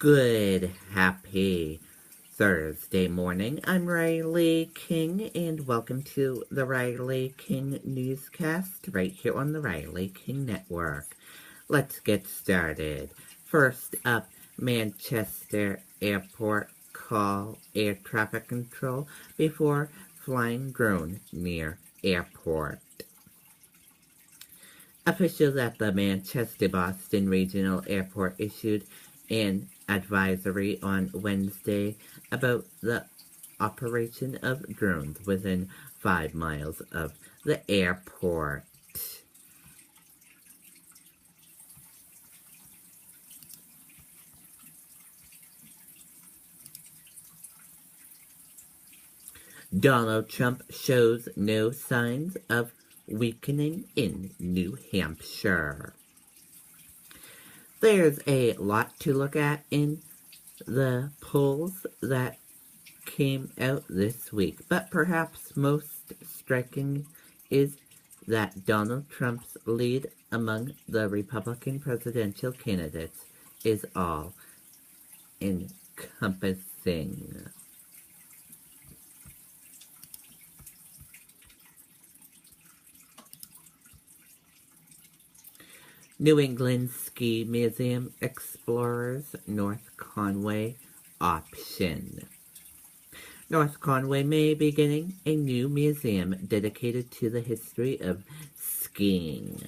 Good, happy Thursday morning. I'm Riley King, and welcome to the Riley King Newscast right here on the Riley King Network. Let's get started. First up, Manchester Airport call air traffic control before flying drone near airport. Officials at the Manchester-Boston Regional Airport issued an advisory on Wednesday about the operation of drones within 5 miles of the airport. Donald Trump shows no signs of weakening in New Hampshire. There's a lot to look at in the polls that came out this week, but perhaps most striking is that Donald Trump's lead among the Republican presidential candidates is all encompassing. New England Ski Museum explorers North Conway option. North Conway may be beginning a new museum dedicated to the history of skiing.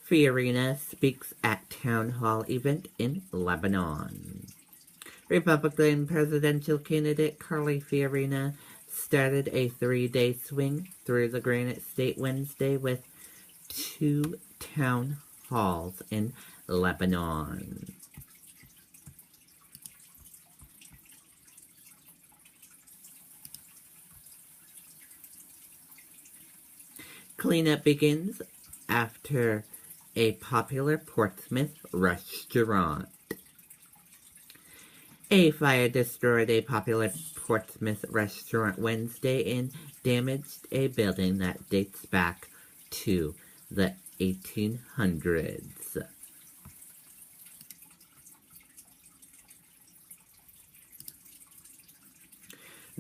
Fiorina speaks at town hall event in Lebanon. Republican presidential candidate Carly Fiorina started a 3-day swing through the Granite State Wednesday with 2 town halls in Lebanon. Cleanup begins after a popular Portsmouth restaurant. A fire destroyed a popular Portsmouth restaurant Wednesday and damaged a building that dates back to the 1800s.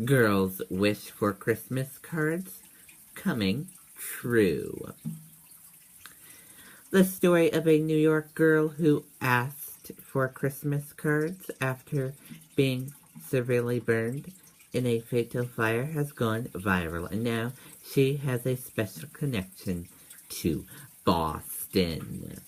Girls wish for Christmas cards coming true. The story of a New York girl who asked for Christmas cards after being severely burned in a fatal fire has gone viral, and now she has a special connection to Boston.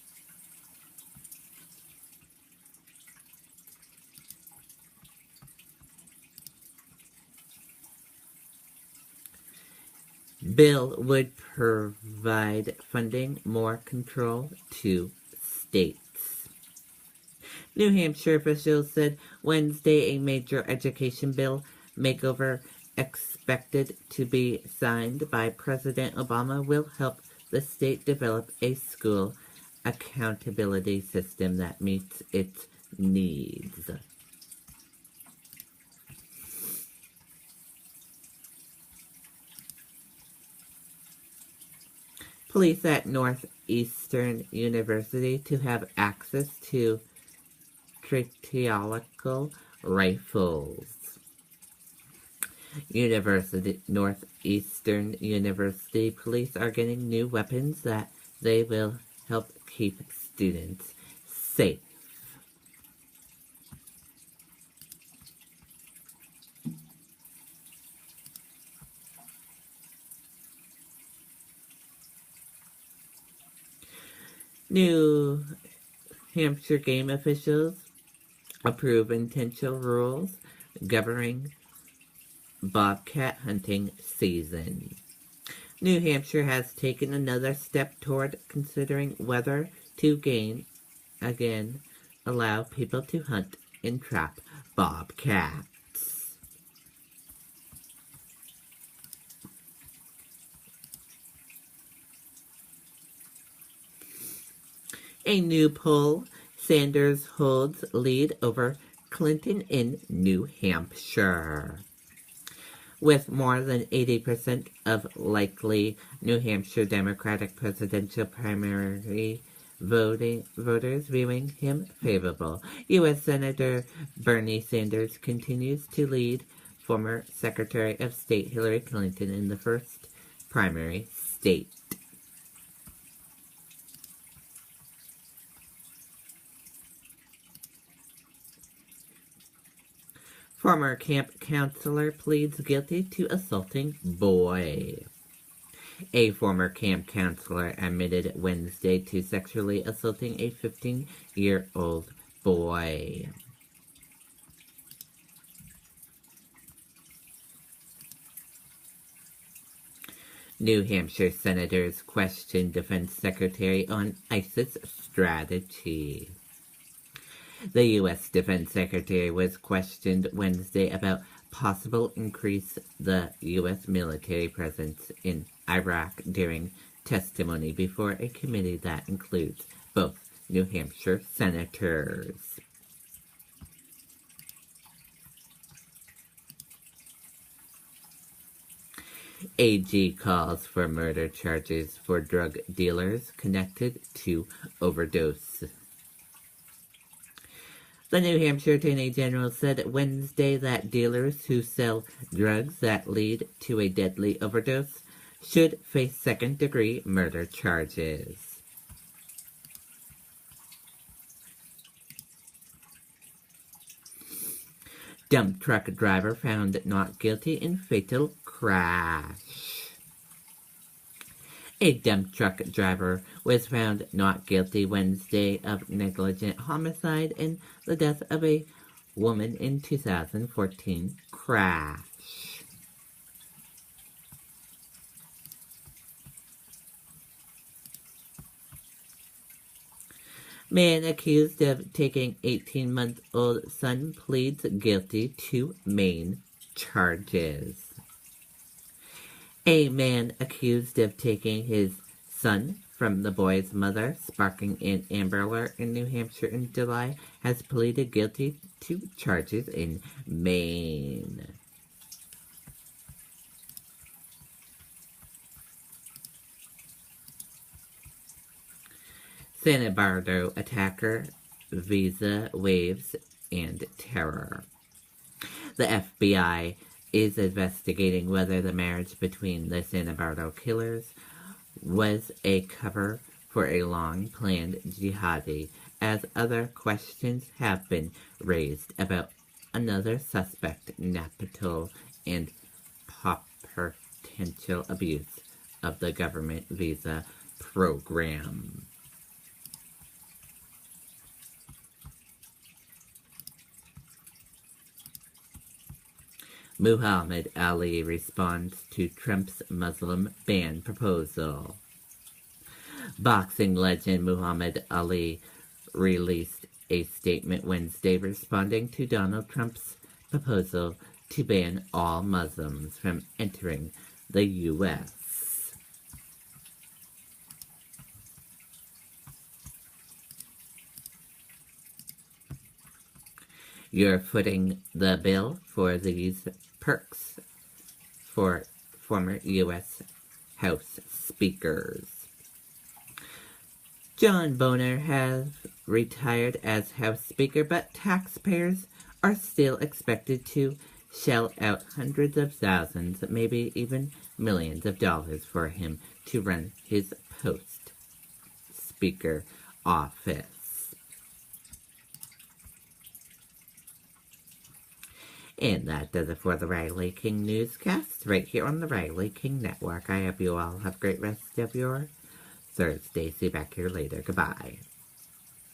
Bill would provide funding more control to states. New Hampshire officials said Wednesday a major education bill makeover expected to be signed by President Obama will help the state develop a school accountability system that meets its needs. Police at Northeastern University to have access to strategical rifles. Northeastern University police are getting new weapons that they will help keep students safe. New Hampshire game officials approve intentional rules governing bobcat hunting season. New Hampshire has taken another step toward considering whether to again allow people to hunt and trap bobcats. A new poll, Sanders holds lead over Clinton in New Hampshire. with more than 80% of likely New Hampshire Democratic presidential primary voters viewing him favorable. U.S. Senator Bernie Sanders continues to lead former Secretary of State Hillary Clinton in the first primary state. Former camp counselor pleads guilty to assaulting boy. A former camp counselor admitted Wednesday to sexually assaulting a 15-year-old boy. New Hampshire senators question Defense Secretary on ISIS strategy. The U.S. Defense Secretary was questioned Wednesday about possible increase the U.S. military presence in Iraq during testimony before a committee that includes both New Hampshire senators. AG calls for murder charges for drug dealers connected to overdose. The New Hampshire Attorney General said Wednesday that dealers who sell drugs that lead to a deadly overdose should face second-degree murder charges. Dump truck driver found not guilty in fatal crash. A dump truck driver was found not guilty Wednesday of negligent homicide in the death of a woman in 2014 crash. Man accused of taking 18-month-old son pleads guilty to main charges. A man accused of taking his son from the boy's mother, sparking an Amber Alert in New Hampshire in July, has pleaded guilty to charges in Maine. Santa Barbara attacker, visa waves, and terror. The FBI is investigating whether the marriage between the Santa Barbara killers was a cover for a long-planned jihadi, as other questions have been raised about another suspect, nepotism, and potential abuse of the government visa program. Muhammad Ali responds to Trump's Muslim ban proposal. Boxing legend Muhammad Ali released a statement Wednesday responding to Donald Trump's proposal to ban all Muslims from entering the U.S. You're footing the bill for these perks for former U.S. House speakers. John Boehner has retired as House Speaker, but taxpayers are still expected to shell out hundreds of thousands, maybe even millions of dollars for him to run his post-speaker office. And that does it for the Riley King Newscast, right here on the Riley King Network. I hope you all have a great rest of your Thursday. See you back here later. Goodbye.